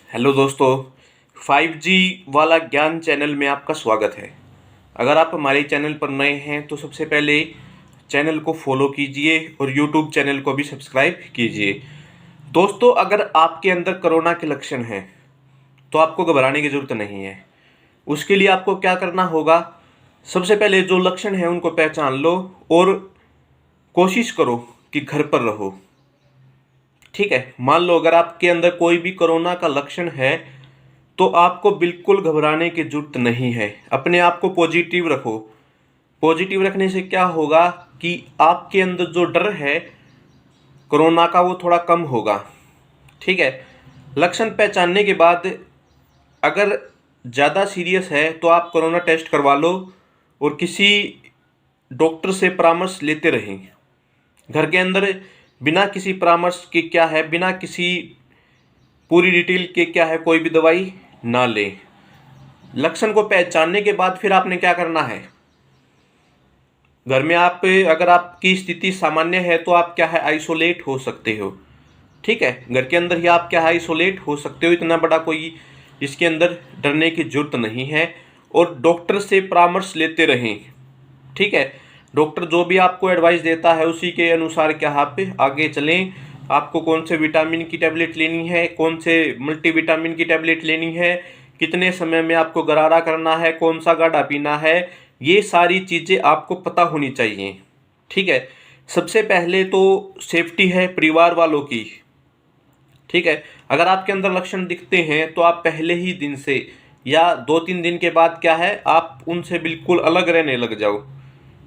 Hello दोस्तों, 5G वाला ज्ञान चैनल में आपका स्वागत है। अगर आप हमारे चैनल पर नए हैं तो सबसे पहले चैनल को फॉलो कीजिए और यूट्यूब चैनल को भी सब्सक्राइब कीजिए। दोस्तों, अगर आपके अंदर कोरोना के लक्षण हैं तो आपको घबराने की ज़रूरत नहीं है। उसके लिए आपको क्या करना होगा, सबसे पहले जो लक्षण हैं उनको पहचान लो और कोशिश करो कि घर पर रहो। ठीक है, मान लो अगर आपके अंदर कोई भी कोरोना का लक्षण है तो आपको बिल्कुल घबराने की जरूरत नहीं है। अपने आप को पॉजिटिव रखो। पॉजिटिव रखने से क्या होगा कि आपके अंदर जो डर है कोरोना का वो थोड़ा कम होगा। ठीक है, लक्षण पहचानने के बाद अगर ज़्यादा सीरियस है तो आप कोरोना टेस्ट करवा लो और किसी डॉक्टर से परामर्श लेते रहें। घर के अंदर बिना किसी परामर्श के क्या है, बिना किसी पूरी डिटेल के क्या है, कोई भी दवाई ना लें। लक्षण को पहचानने के बाद फिर आपने क्या करना है, घर में आप अगर आपकी स्थिति सामान्य है तो आप क्या है आइसोलेट हो सकते हो। ठीक है, घर के अंदर ही आप क्या है आइसोलेट हो सकते हो। इतना बड़ा कोई इसके अंदर डरने की जरूरत नहीं है और डॉक्टर से परामर्श लेते रहें। ठीक है, डॉक्टर जो भी आपको एडवाइस देता है उसी के अनुसार क्या आप आगे चलें। आपको कौन से विटामिन की टैबलेट लेनी है, कौन से मल्टीविटामिन की टैबलेट लेनी है, कितने समय में आपको गरारा करना है, कौन सा गाढ़ा पीना है, ये सारी चीज़ें आपको पता होनी चाहिए। ठीक है, सबसे पहले तो सेफ्टी है परिवार वालों की। ठीक है, अगर आपके अंदर लक्षण दिखते हैं तो आप पहले ही दिन से या 2-3 दिन के बाद क्या है आप उनसे बिल्कुल अलग रहने लग जाओ।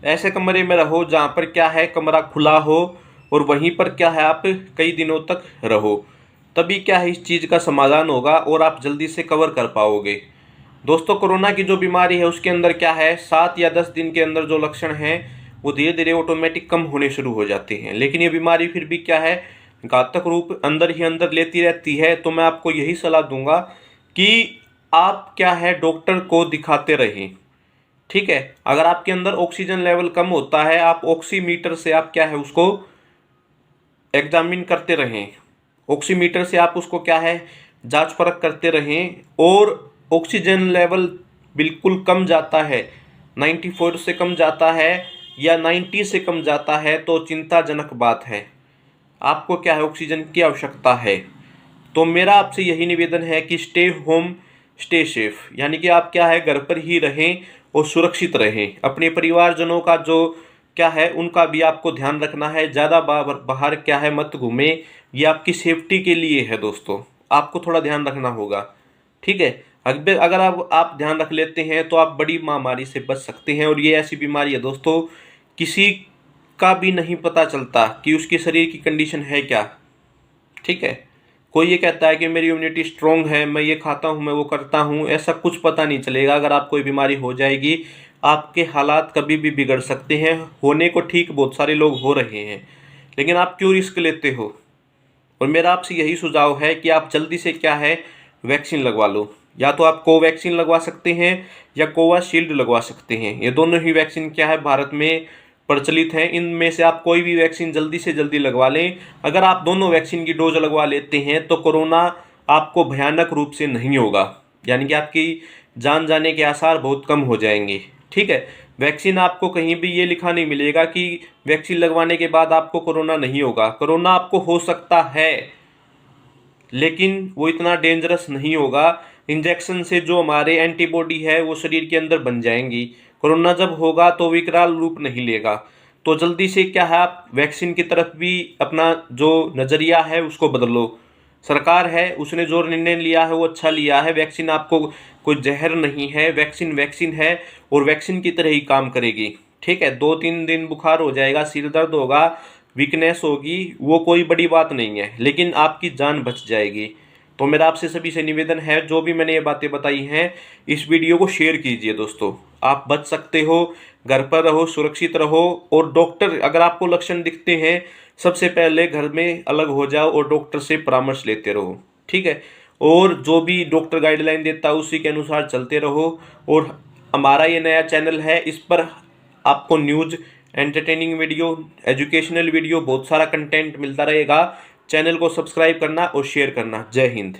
ऐसे कमरे में रहो जहाँ पर क्या है कमरा खुला हो और वहीं पर क्या है आप कई दिनों तक रहो। तभी क्या है इस चीज़ का समाधान होगा और आप जल्दी से कवर कर पाओगे। दोस्तों, कोरोना की जो बीमारी है उसके अंदर क्या है 7 या 10 दिन के अंदर जो लक्षण हैं वो धीरे धीरे ऑटोमेटिक कम होने शुरू हो जाते हैं। लेकिन ये बीमारी फिर भी क्या है घातक रूप अंदर ही अंदर लेती रहती है। तो मैं आपको यही सलाह दूंगा कि आप क्या है डॉक्टर को दिखाते रहें। ठीक है, अगर आपके अंदर ऑक्सीजन लेवल कम होता है आप ऑक्सीमीटर से आप क्या है उसको एग्जामिन करते रहें। ऑक्सीमीटर से आप उसको क्या है जांच परख करते रहें और ऑक्सीजन लेवल बिल्कुल कम जाता है, 94 से कम जाता है या 90 से कम जाता है तो चिंताजनक बात है। आपको क्या है ऑक्सीजन की आवश्यकता है। तो मेरा आपसे यही निवेदन है कि स्टे होम स्टे सेफ, यानी कि आप क्या है घर पर ही रहें और सुरक्षित रहें। अपने परिवारजनों का जो क्या है उनका भी आपको ध्यान रखना है। ज़्यादा बाहर क्या है मत घूमें, ये आपकी सेफ्टी के लिए है। दोस्तों, आपको थोड़ा ध्यान रखना होगा। ठीक है, अगर आप ध्यान रख लेते हैं तो आप बड़ी महामारी से बच सकते हैं। और ये ऐसी बीमारी है दोस्तों किसी का भी नहीं पता चलता कि उसके शरीर की कंडीशन है क्या। ठीक है, कोई ये कहता है कि मेरी इम्यूनिटी स्ट्रांग है, मैं ये खाता हूँ, मैं वो करता हूँ, ऐसा कुछ पता नहीं चलेगा। अगर आपको कोई बीमारी हो जाएगी आपके हालात कभी भी बिगड़ सकते हैं। होने को ठीक बहुत सारे लोग हो रहे हैं, लेकिन आप क्यों रिस्क लेते हो। और मेरा आपसे यही सुझाव है कि आप जल्दी से क्या है वैक्सीन लगवा लो। या तो आप कोवैक्सीन लगवा सकते हैं या कोवाशील्ड लगवा सकते हैं। ये दोनों ही वैक्सीन क्या है भारत में प्रचलित हैं। इनमें से आप कोई भी वैक्सीन जल्दी से जल्दी लगवा लें। अगर आप दोनों वैक्सीन की डोज लगवा लेते हैं तो कोरोना आपको भयानक रूप से नहीं होगा, यानी कि आपकी जान जाने के आसार बहुत कम हो जाएंगे। ठीक है, वैक्सीन आपको कहीं भी ये लिखा नहीं मिलेगा कि वैक्सीन लगवाने के बाद आपको कोरोना नहीं होगा। कोरोना आपको हो सकता है लेकिन वो इतना डेंजरस नहीं होगा। इंजेक्शन से जो हमारे एंटीबॉडी है वो शरीर के अंदर बन जाएंगी। कोरोना जब होगा तो विकराल रूप नहीं लेगा। तो जल्दी से क्या है आप वैक्सीन की तरफ भी अपना जो नज़रिया है उसको बदलो। सरकार है उसने जो निर्णय लिया है वो अच्छा लिया है। वैक्सीन आपको कोई जहर नहीं है, वैक्सीन वैक्सीन है और वैक्सीन की तरह ही काम करेगी। ठीक है, 2-3 दिन बुखार हो जाएगा, सिर दर्द होगा, वीकनेस होगी, वो कोई बड़ी बात नहीं है, लेकिन आपकी जान बच जाएगी। तो मेरा आपसे सभी से निवेदन है जो भी मैंने ये बातें बताई हैं इस वीडियो को शेयर कीजिए। दोस्तों, आप बच सकते हो, घर पर रहो, सुरक्षित रहो। और डॉक्टर अगर आपको लक्षण दिखते हैं सबसे पहले घर में अलग हो जाओ और डॉक्टर से परामर्श लेते रहो। ठीक है, और जो भी डॉक्टर गाइडलाइन देता है उसी के अनुसार चलते रहो। और हमारा ये नया चैनल है, इस पर आपको news, entertaining video, educational video, बहुत सारा कंटेंट मिलता रहेगा। चैनल को सब्सक्राइब करना और शेयर करना। जय हिंद।